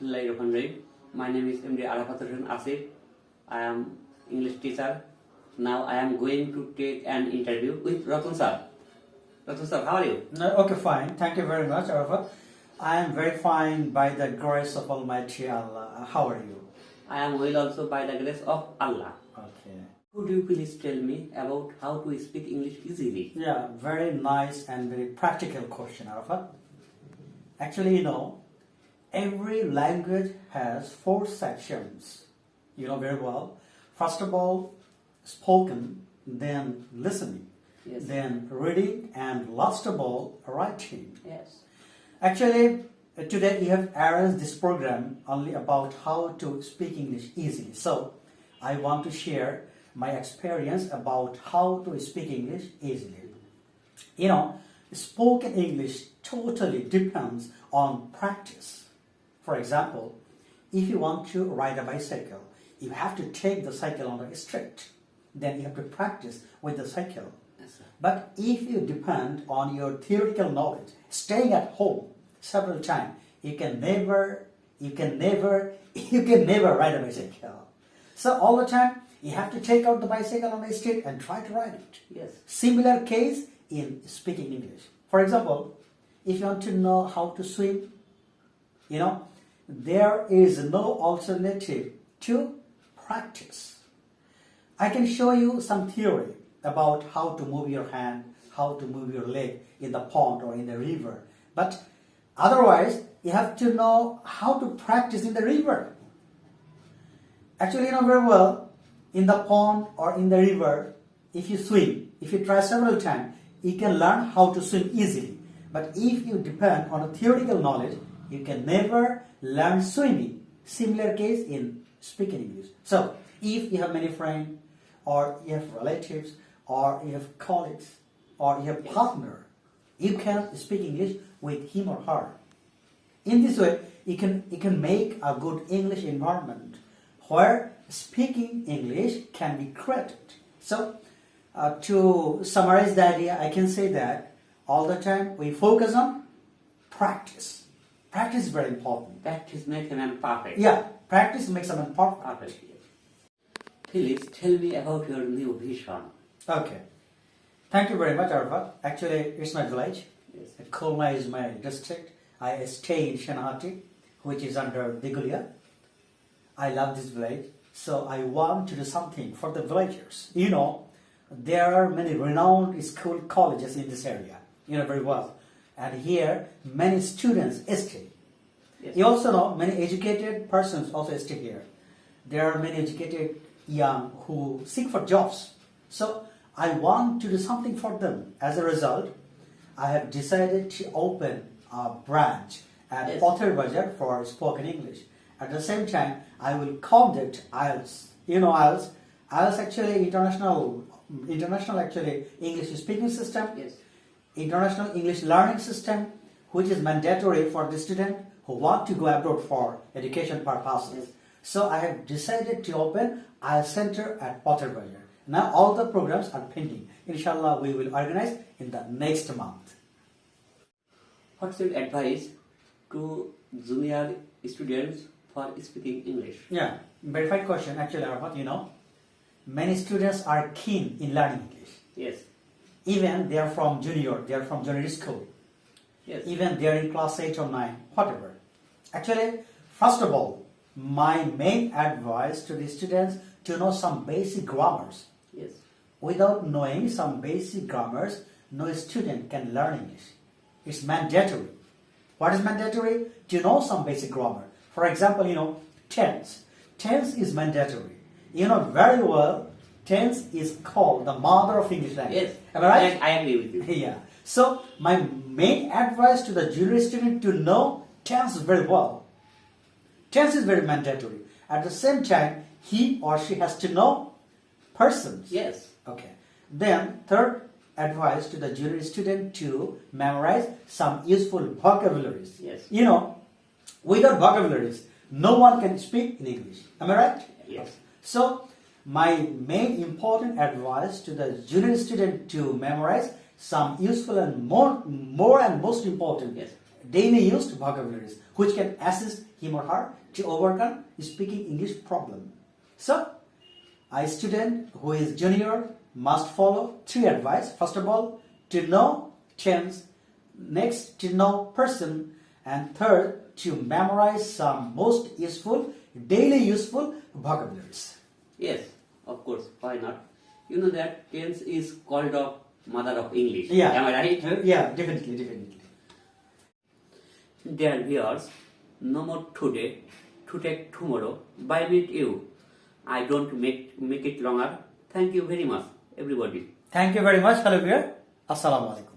Bismillahirrahmanirrahim. My name is MD Arafat Hussain Asif. I am English teacher. Now I am going to take an interview with Ratan sir. Ratan sir, how are you? Okay, fine. Thank you very much, Arafat. I am very fine by the grace of Almighty Allah. How are you? I am well also by the grace of Allah. Okay. Could you please tell me about how to speak English easily? Yeah, very nice and very practical question, Arafat. Actually, every language has 4 sections. You know very well. First of all, spoken, then listening, Yes. then reading, and last of all, writing. Yes. Actually, today we have arranged this program only about how to speak English easily. So, I want to share my experience about how to speak English easily. Spoken English totally depends on practice. For example, if you want to ride a bicycle, you have to take the cycle on the street. Then you have to practice with the cycle. Yes, sir. But if you depend on your theoretical knowledge, staying at home several times, you can never ride a bicycle. So all the time, you have to take out the bicycle on the street and try to ride it. Yes. Similar case in speaking English. For example, if you want to know how to swim, there is no alternative to practice. I can show you some theory about how to move your hand, how to move your leg in the pond or in the river. But otherwise, you have to know how to practice in the river. Actually, you know very well, in the pond or in the river, if you swim, if you try several times, you can learn how to swim easily. But if you depend on a theoretical knowledge, you can never learn swimming. Similar case in speaking English. So, if you have many friends, or you have relatives, or you have colleagues, or you have partner, you can speak English with him or her. In this way, you can make a good English environment where speaking English can be created. So, to summarize the idea, I can say that all the time we focus on practice. Practice is very important. Practice makes a man perfect. Yeah, practice makes a man perfect. Perfect. Yes. Please tell me about your new vision. Okay. Thank you very much, Arafat. Actually, it's my village. Yes. Khulna is my district. I stay in Shenahati, which is under Digulia. I love this village, so I want to do something for the villagers. There are many renowned school colleges in this area. You know very well. And here, many students stay. Yes. You also know many educated persons also stay here. There are many educated young who seek for jobs. So I want to do something for them. As a result, I have decided to open a branch at Yes. Potter Bazaar for spoken English. At the same time, I will conduct IELTS. IELTS. IELTS actually international actually English speaking system. Yes. International English learning system, which is mandatory for the student who want to go abroad for education purposes. Yes. So I have decided to open IELTS center at Potter Bazaar. Now all the programs are pending. Inshallah, we will organize in the next month. What's your advice to junior students for speaking English? Yeah, verified question. Actually, Arafat, many students are keen in learning English. Yes. Even they are from junior school. Yes. Even they are in class 8 or 9, whatever. Actually, first of all, my main advice to the students to know some basic grammars. Yes. Without knowing some basic grammars, no student can learn English. It's mandatory. What is mandatory? To know some basic grammar. For example, tense. Tense is mandatory. You know very well, tense is called the mother of English language. Yes. Am I right? I agree with you. Yeah. So my main advice to the junior student to know tense very well. Tense is very mandatory. At the same time, he or she has to know persons. Yes. Okay. Then third advice to the junior student to memorize some useful vocabularies. Yes. Without vocabularies, no one can speak in English. Am I right? Yes. So my main important advice to the junior student to memorize some useful and more and most important Yes. daily used vocabularies which can assist him or her to overcome speaking English problem. So, a student who is junior must follow 3 advice. First of all, to know tense, next to know person, and third to memorize some most useful, daily useful vocabularies. Yes, of course. Why not? You know that tense is called the mother of English. Yeah. Am I right? Yeah, definitely. Dear viewers, no more today, to take tomorrow. Bye meet you. I don't make it longer. Thank you very much, everybody. Thank you very much. Hello, dear. Assalamu alaikum.